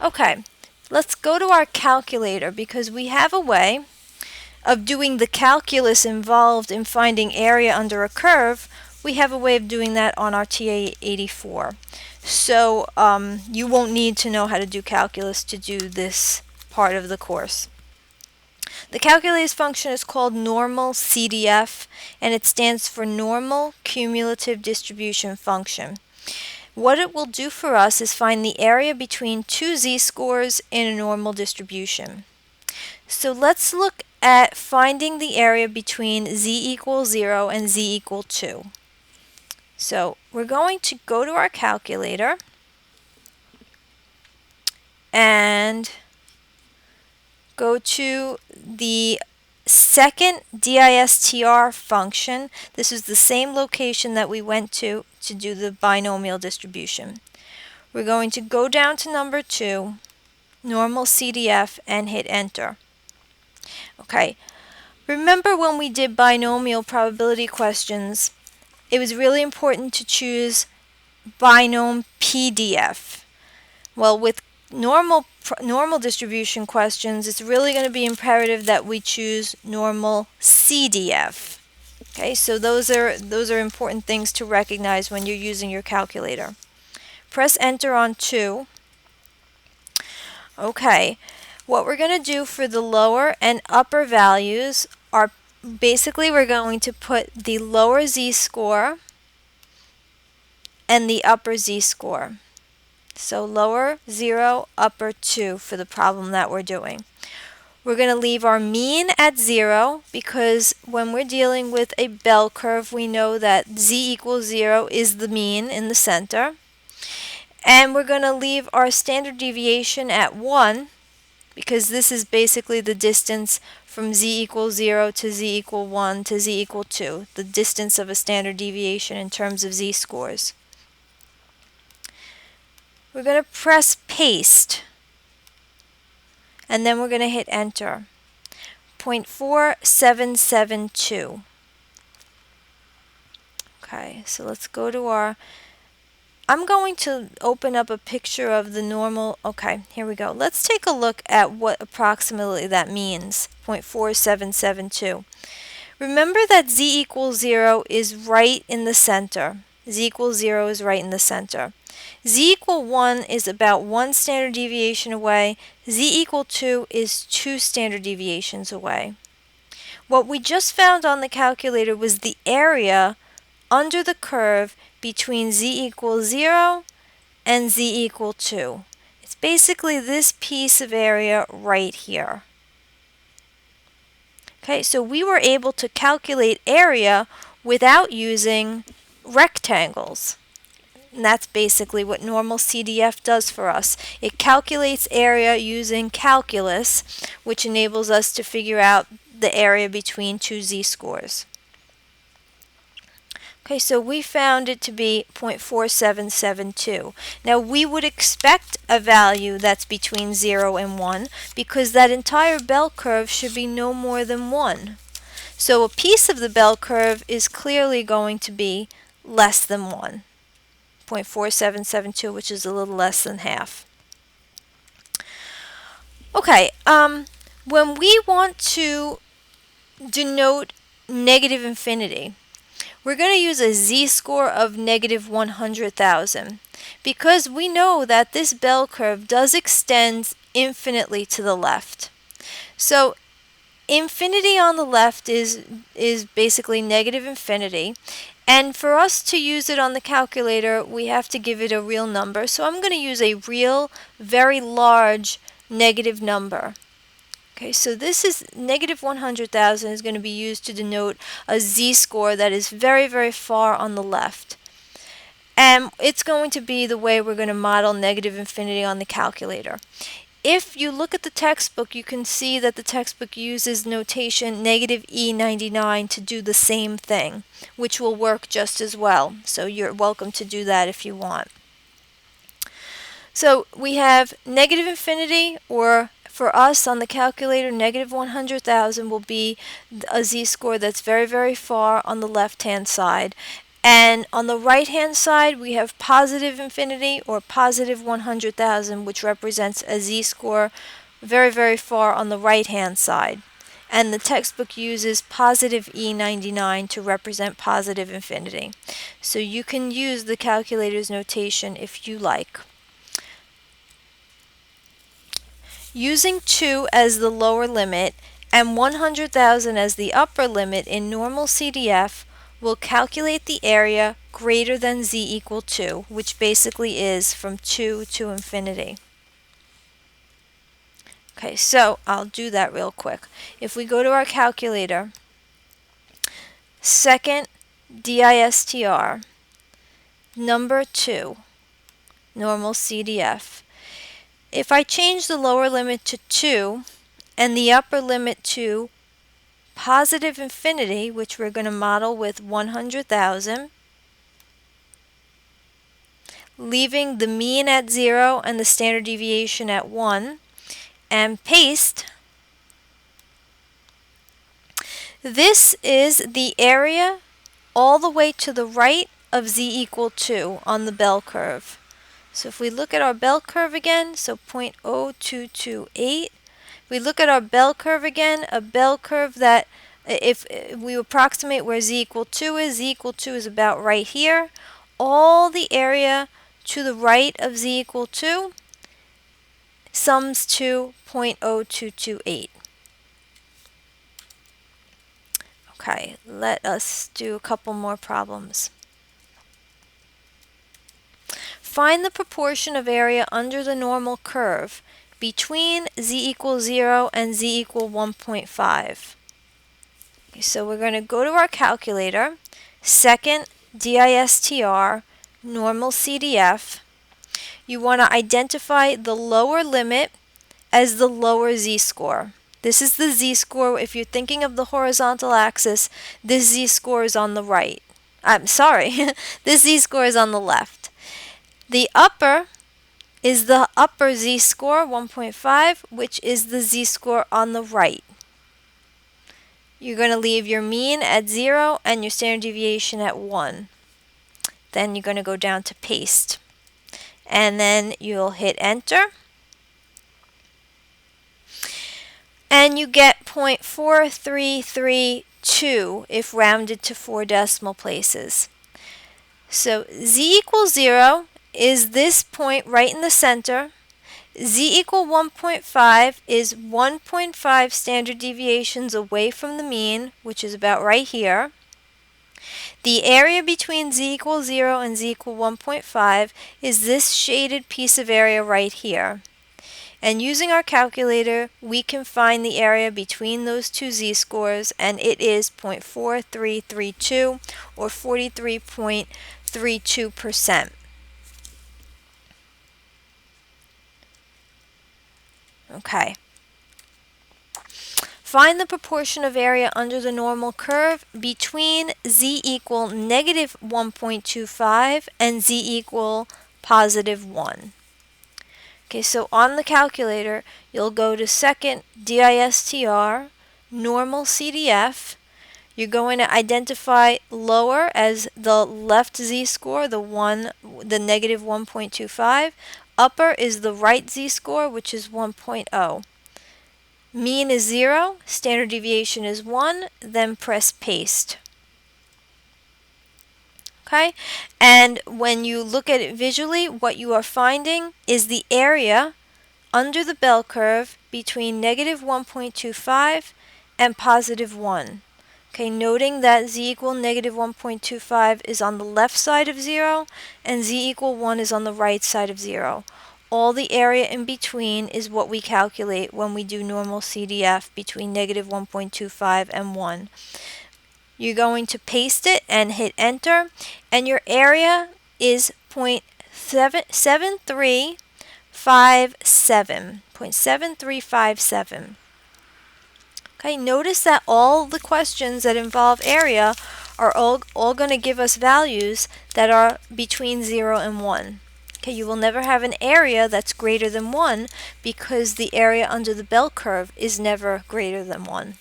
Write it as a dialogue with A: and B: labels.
A: Okay, let's go to our calculator because we have a way of doing the calculus involved in finding area under a curve. We have a way of doing that on our TA84. So you won't need to know how to do calculus to do this part of the course. The calculus function is called NormalCDF, and it stands for Normal Cumulative Distribution Function. What it will do for us is find the area between two z-scores in a normal distribution. So let's look at finding the area between z equals 0 and z equal 2. So we're going to go to our calculator and go to the second DISTR function. This is the same location that we went to do the binomial distribution. We're going to go down to number 2, NormalCDF, and hit enter. Okay, remember when we did binomial probability questions, it was really important to choose NormalPDF. Well, with normal distribution questions, it's really going to be imperative that we choose NormalCDF. Okay, so those are important things to recognize when you're using your calculator. Press enter on 2. Okay, what we're going to do for the lower and upper values are basically we're going to put the lower z-score and the upper z-score. So lower 0, upper 2 for the problem that we're doing. We're going to leave our mean at 0 because when we're dealing with a bell curve, we know that z equals 0 is the mean in the center. And we're going to leave our standard deviation at 1 because this is basically the distance from z equals 0 to z equal 1 to z equal 2, the distance of a standard deviation in terms of z-scores. We're going to press paste, and then we're going to hit enter. 0.4772. Okay, so let's go to our, I'm going to open up a picture of the normal. Okay, here we go. Let's take a look at what approximately that means, 0.4772. Remember that z equals 0 is right in the center. Z equals 0 is right in the center. Z equal 1 is about 1 standard deviation away. Z equal 2 is 2 standard deviations away. What we just found on the calculator was the area under the curve between z equals 0 and z equal 2. It's basically this piece of area right here. Okay, so we were able to calculate area without using rectangles. And that's basically what NormalCDF does for us. It calculates area using calculus, which enables us to figure out the area between two z-scores. Okay, so we found it to be 0.4772. Now we would expect a value that's between 0 and 1 because that entire bell curve should be no more than 1. So a piece of the bell curve is clearly going to be less than 1. 0.4772, which is a little less than half. Okay, when we want to denote negative infinity, we're going to use a z-score of negative 100,000 because we know that this bell curve does extend infinitely to the left. So infinity on the left is basically negative infinity. And for us to use it on the calculator, we have to give it a real number. So I'm going to use a real, very large negative number. Okay, so this is negative 100,000 is going to be used to denote a z-score that is very, very far on the left. And it's going to be the way we're going to model negative infinity on the calculator. If you look at the textbook, you can see that the textbook uses notation negative E99 to do the same thing, which will work just as well. So you're welcome to do that if you want. So we have negative infinity, or for us on the calculator, negative 100,000 will be a z-score that's very, very far on the left-hand side. And on the right hand side we have positive infinity or positive 100,000, which represents a z-score very, very far on the right hand side. And the textbook uses positive E99 to represent positive infinity. So you can use the calculator's notation if you like. Using 2 as the lower limit and 100,000 as the upper limit in NormalCDF, we'll calculate the area greater than z equal 2, which basically is from 2 to infinity. Okay, so I'll do that real quick. If we go to our calculator, second DISTR, number 2, NormalCDF. If I change the lower limit to 2 and the upper limit to positive infinity, which we're going to model with 100,000, leaving the mean at 0 and the standard deviation at 1, and paste, this is the area all the way to the right of z equal 2 on the bell curve. So if we look at our bell curve again, so 0.0228, we look at our bell curve again, a bell curve that if we approximate where z equal 2 is, z equal 2 is about right here. All the area to the right of z equal 2 sums to 0.0228. Okay, let us do a couple more problems. Find the proportion of area under the normal curve between z equals 0 and z equal 1.5. Okay, so we're going to go to our calculator, second DISTR, NormalCDF. You want to identify the lower limit as the lower z-score. This is the z-score. If you're thinking of the horizontal axis, this z-score is on the right. I'm sorry, this z-score is on the left. The upper is the upper z-score, 1.5, which is the z-score on the right. You're going to leave your mean at 0 and your standard deviation at 1. Then you're going to go down to paste. And then you'll hit enter. And you get 0.4332 if rounded to 4 decimal places. So z equals 0 is this point right in the center. Z equal 1.5 is 1.5 standard deviations away from the mean, which is about right here. The area between z equals 0 and z equal 1.5 is this shaded piece of area right here. And using our calculator, we can find the area between those two z-scores, and it is 0.4332 or 43.32%. Okay. Find the proportion of area under the normal curve between z equal negative 1.25 and z equal positive 1. Okay, so on the calculator, you'll go to second DISTR, NormalCDF. You're going to identify lower as the left z-score, the negative 1.25. Upper is the right z-score, which is 1.0. Mean is 0, standard deviation is 1, then press paste. Okay, and when you look at it visually, what you are finding is the area under the bell curve between negative 1.25 and positive 1. Okay, noting that z equal negative 1.25 is on the left side of 0 and z equal 1 is on the right side of 0. All the area in between is what we calculate when we do NormalCDF between negative 1.25 and 1. You're going to paste it and hit enter, and your area is 0.7357. Okay, notice that all the questions that involve area are all going to give us values that are between 0 and 1. Okay, you will never have an area that's greater than 1 because the area under the bell curve is never greater than 1.